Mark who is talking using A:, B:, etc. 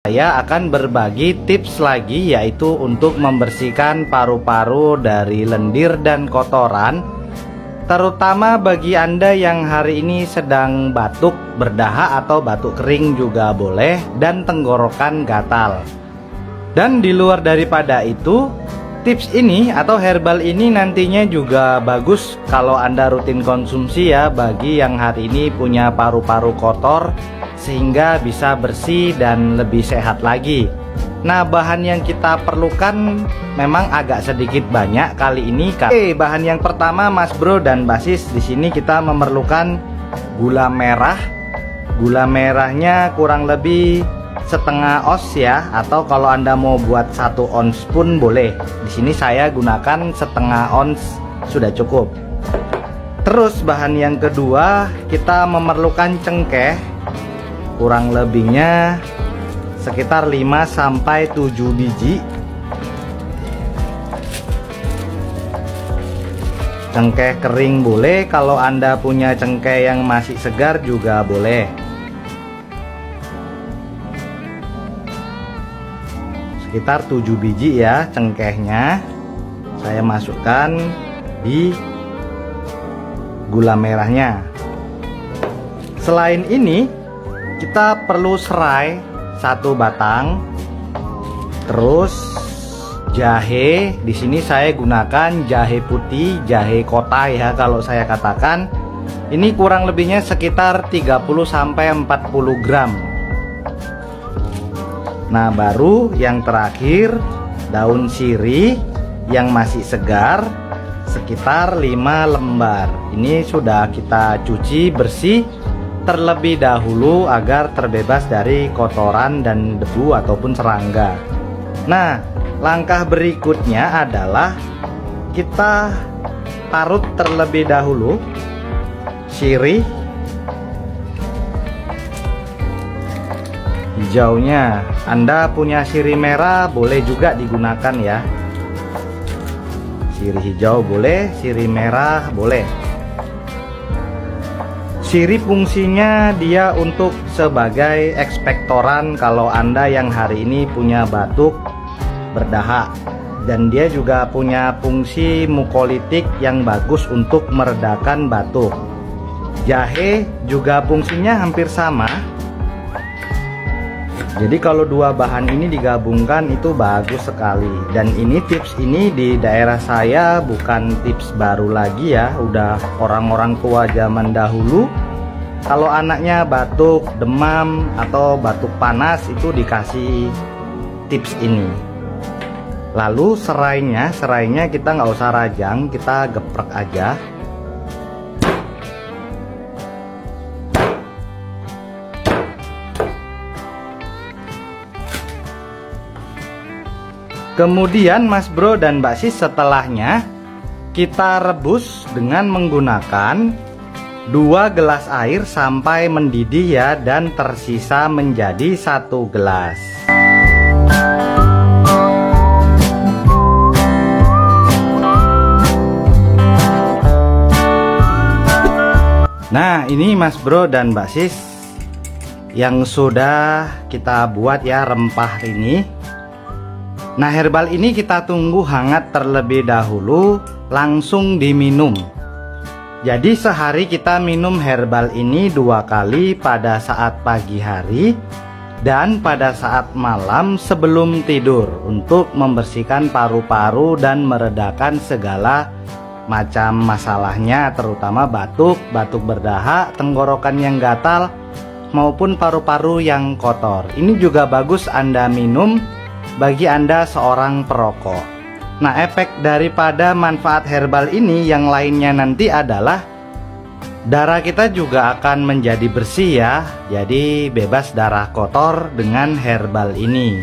A: Saya akan berbagi tips lagi, yaitu untuk membersihkan paru-paru dari lendir dan kotoran, terutama bagi Anda yang hari ini sedang batuk berdahak atau batuk kering juga boleh, dan tenggorokan gatal. Dan di luar daripada itu, tips ini atau herbal ini nantinya juga bagus kalau Anda rutin konsumsi ya, bagi yang hari ini punya paru-paru kotor, sehingga bisa bersih dan lebih sehat lagi. Nah, bahan yang kita perlukan memang agak sedikit banyak kali ini. Oke, bahan yang pertama Mas Bro dan Basis, di sini kita memerlukan gula merah. Gula merahnya kurang lebih setengah ons ya, atau kalau Anda mau buat 1 ons pun boleh. Di sini saya gunakan setengah ons sudah cukup. Terus bahan yang kedua, kita memerlukan cengkeh. Kurang lebihnya sekitar 5-7 biji. Cengkeh kering boleh, kalau Anda punya cengkeh yang masih segar juga boleh. Sekitar 7 biji ya cengkehnya. Saya masukkan di gula merahnya. Selain ini, kita perlu serai 1 batang, terus jahe. Di sini saya gunakan jahe putih, jahe kota ya kalau saya katakan. Ini kurang lebihnya sekitar 30-40 gram. Nah, baru yang terakhir daun sirih yang masih segar sekitar 5 lembar. Ini sudah kita cuci bersih terlebih dahulu agar terbebas dari kotoran dan debu ataupun serangga. Nah, langkah berikutnya adalah kita parut terlebih dahulu sirih hijaunya. Anda punya sirih merah boleh juga digunakan ya. Sirih hijau boleh, sirih merah boleh. Sirih fungsinya dia untuk sebagai ekspektoran kalau Anda yang hari ini punya batuk berdahak, dan dia juga punya fungsi mukolitik yang bagus untuk meredakan batuk. Jahe juga fungsinya hampir sama. Jadi kalau dua bahan ini digabungkan itu bagus sekali. Dan ini tips ini di daerah saya bukan tips baru lagi ya, udah orang-orang tua zaman dahulu. Kalau anaknya batuk, demam, atau batuk panas itu dikasih tips ini. Lalu serainya kita nggak usah rajang, kita geprek aja. Kemudian Mas Bro dan Mbak Sis, setelahnya kita rebus dengan menggunakan 2 gelas air sampai mendidih ya, dan tersisa menjadi 1 gelas. Nah, ini Mas Bro dan Mbak Sis yang sudah kita buat ya rempah ini. Nah, herbal ini kita tunggu hangat terlebih dahulu, langsung diminum. Jadi sehari kita minum herbal ini 2 kali, pada saat pagi hari dan pada saat malam sebelum tidur, untuk membersihkan paru-paru dan meredakan segala macam masalahnya, terutama batuk, batuk berdahak, tenggorokan yang gatal, maupun paru-paru yang kotor. Ini juga bagus Anda minum bagi Anda seorang perokok. Nah, efek daripada manfaat herbal ini yang lainnya nanti adalah darah kita juga akan menjadi bersih ya. Jadi bebas darah kotor dengan herbal ini.